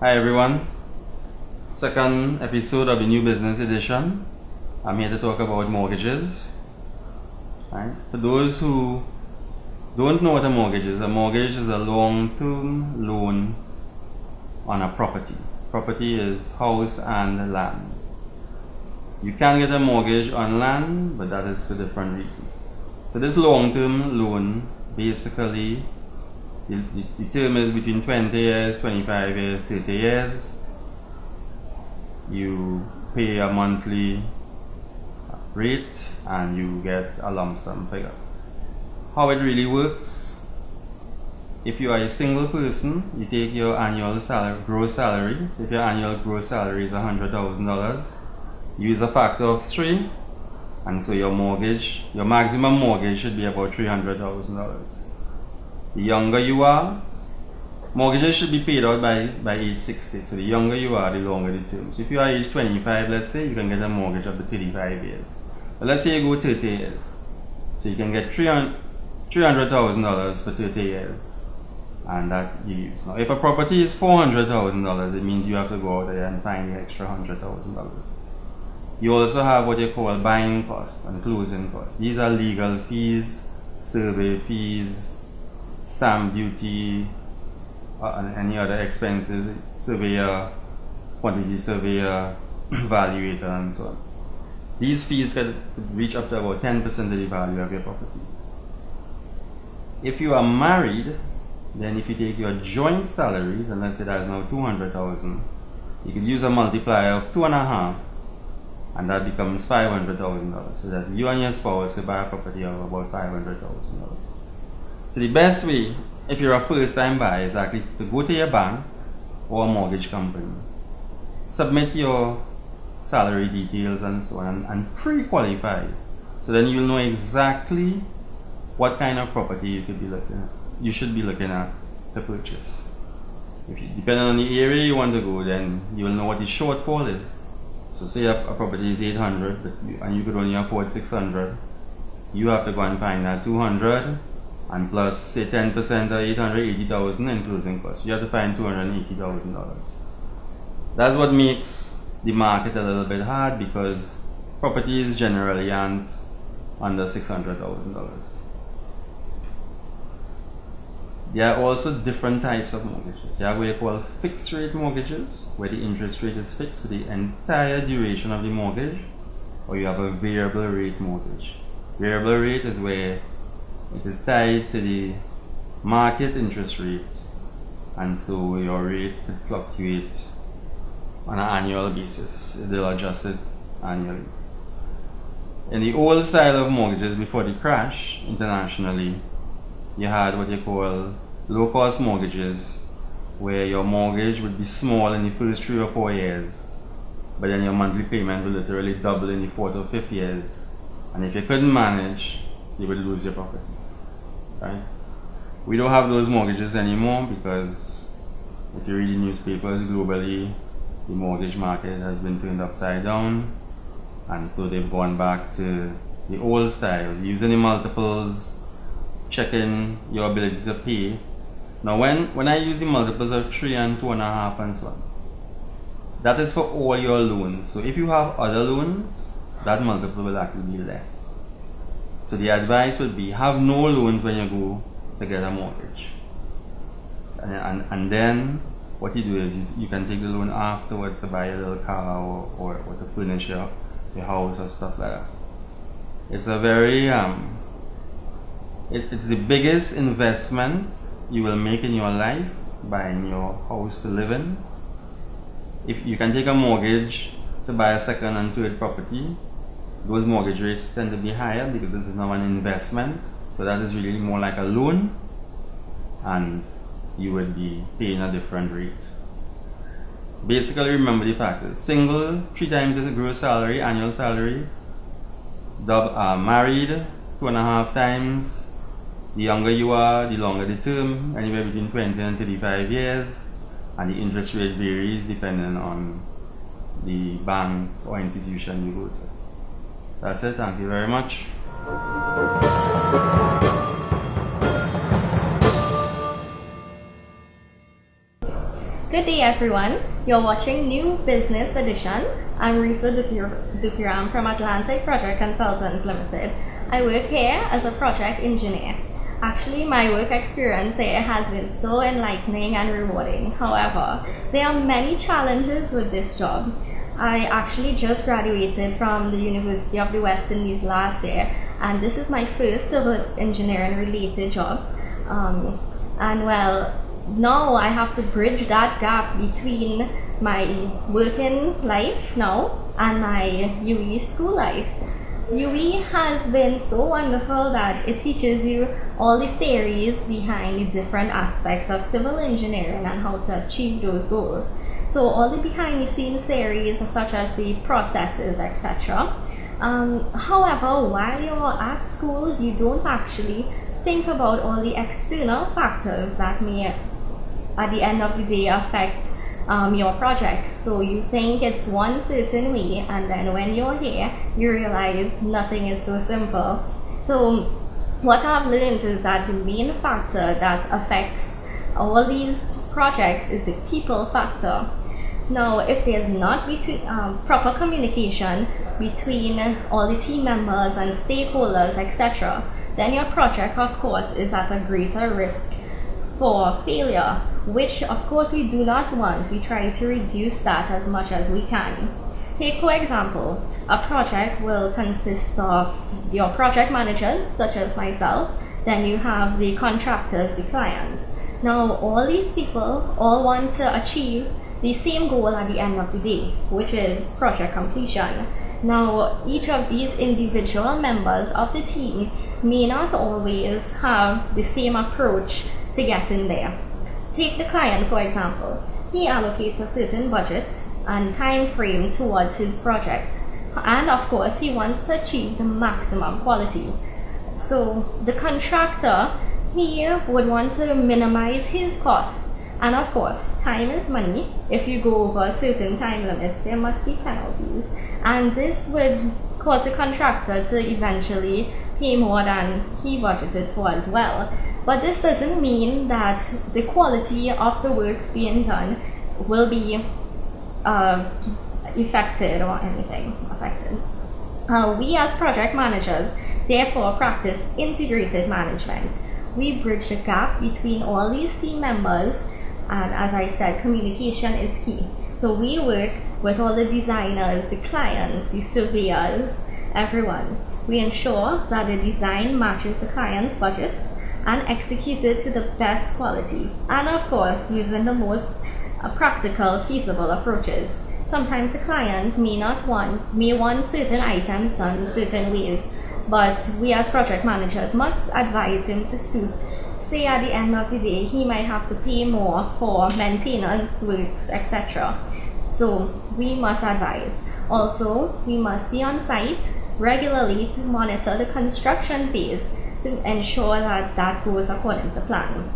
Hi everyone, second episode of the New Business Edition. I'm here to talk about mortgages. Right? For those who don't know what a mortgage is a long-term loan on a property. Property is house and land. You can get a mortgage on land, but that is for different reasons. So this long-term loan, basically, the term is between 20 years, 25 years, 30 years. You pay a monthly rate and you get a lump sum figure. How it really works: if you are a single person, you take your annual salary, gross salary. So if your annual gross salary is $100,000, use a factor of 3, and so your maximum mortgage should be about $300,000. The younger you are, mortgages should be paid out by age 60. So the younger you are, the longer the term. So if you are age 25, let's say, you can get a mortgage up to 35 years. But let's say you go 30 years. So you can get $300,000 for 30 years. And that you use. Now, if a property is $400,000, it means you have to go out there and find the extra $100,000. You also have what you call buying costs and closing costs. These are legal fees, survey fees, stamp duty, and any other expenses, surveyor, quantity surveyor, valuator, and so on. These fees can reach up to about 10% of the value of your property. If you are married, then if you take your joint salaries, and let's say that is now $200,000, you could use a multiplier of 2.5, and that becomes $500,000. So that you and your spouse could buy a property of about $500,000. So the best way, if you're a first-time buyer, is actually to go to your bank or a mortgage company, submit your salary details and so on, and pre-qualify. So then you'll know exactly what kind of property you could be looking at. You should be looking at to purchase. Depending on the area you want to go, then you will know what the shortfall is. So say a property is 800, and you could only afford 600. You have to go and find that 200, and plus say 10% of 880,000 in closing costs. You have to find $280,000. That's what makes the market a little bit hard, because properties generally aren't under $600,000. There are also different types of mortgages. There are what you call fixed rate mortgages, where the interest rate is fixed for the entire duration of the mortgage, or you have a variable rate mortgage. Variable rate is where it is tied to the market interest rate, and so your rate could fluctuate on an annual basis. They'll adjust it annually. In the old style of mortgages before the crash internationally, you had what you call low-cost mortgages, where your mortgage would be small in the first 3 or 4 years, but then your monthly payment would literally double in the 4th or 5th years. And if you couldn't manage, you would lose your property. Right? We don't have those mortgages anymore, because if you read the newspapers globally, the mortgage market has been turned upside down, and so they've gone back to the old style, using the multiples, checking your ability to pay. Now when I use the multiples of 3 and 2.5 and so on, that is for all your loans. So if you have other loans, that multiple will actually be less. So the advice would be, have no loans when you go to get a mortgage. And then what you do is you can take the loan afterwards to buy a little car or to furnish your house or stuff like that. It's a very it's the biggest investment you will make in your life, buying your house to live in. If you can take a mortgage to buy a second and third property, those mortgage rates tend to be higher, because this is now an investment. So that is really more like a loan, and you would be paying a different rate. Basically, remember the factors: single, 3 times the gross salary, annual salary; married, 2.5 times. The younger you are, the longer the term, anywhere between 20 and 35 years, and the interest rate varies depending on the bank or institution you go to. That's it. Thank you very much. Good day everyone, you're watching New Business Edition. I'm Reisa Dookeeram from Atlantic Project Consultant Ltd. I work here as a project engineer. Actually, my work experience here has been so enlightening and rewarding. However, there are many challenges with this job. I actually just graduated from the University of the West Indies last year, and this is my first civil engineering related job. And well, now I have to bridge that gap between my working life now and my UE school life. UE has been so wonderful that it teaches you all the theories behind the different aspects of civil engineering and how to achieve those goals. So all the behind the scenes theories such as the processes, etc. However, while you're at school, you don't actually think about all the external factors that may at the end of the day affect your projects. So you think it's one certain way, and then when you're here you realize nothing is so simple. So what I've learned is that the main factor that affects all these projects is the people factor. Now, if there's not proper communication between all the team members and stakeholders, etc., then your project, of course, is at a greater risk for failure, which of course we do not want. We try to reduce that as much as we can. Take for example, a project will consist of your project managers, such as myself, then you have the contractors, the clients. Now all these people all want to achieve the same goal at the end of the day, which is project completion. Now each of these individual members of the team may not always have the same approach to get in there. Take the client for example. He allocates a certain budget and time frame towards his project, and of course he wants to achieve the maximum quality. So the contractor, he would want to minimize his costs, and of course time is money. If you go over certain time limits, there must be penalties, and this would cause the contractor to eventually pay more than he budgeted for as well. But this doesn't mean that the quality of the works being done will be affected or anything affected. We as project managers therefore practice integrated management. We bridge the gap between all these team members, and as I said, communication is key. So we work with all the designers, the clients, the surveyors, everyone. We ensure that the design matches the client's budgets and executed to the best quality, and of course using the most practical, feasible approaches. Sometimes the client may want certain items done certain ways, but we as project managers must advise him to suit. Say at the end of the day he might have to pay more for maintenance works, etc. So we must advise. Also, we must be on site regularly to monitor the construction phase to ensure that that goes according to plan.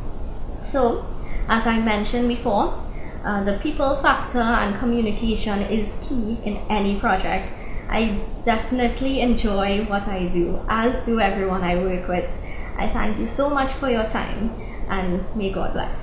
So, as I mentioned before, the people factor and communication is key in any project. I definitely enjoy what I do, as do everyone I work with. I thank you so much for your time, and may God bless.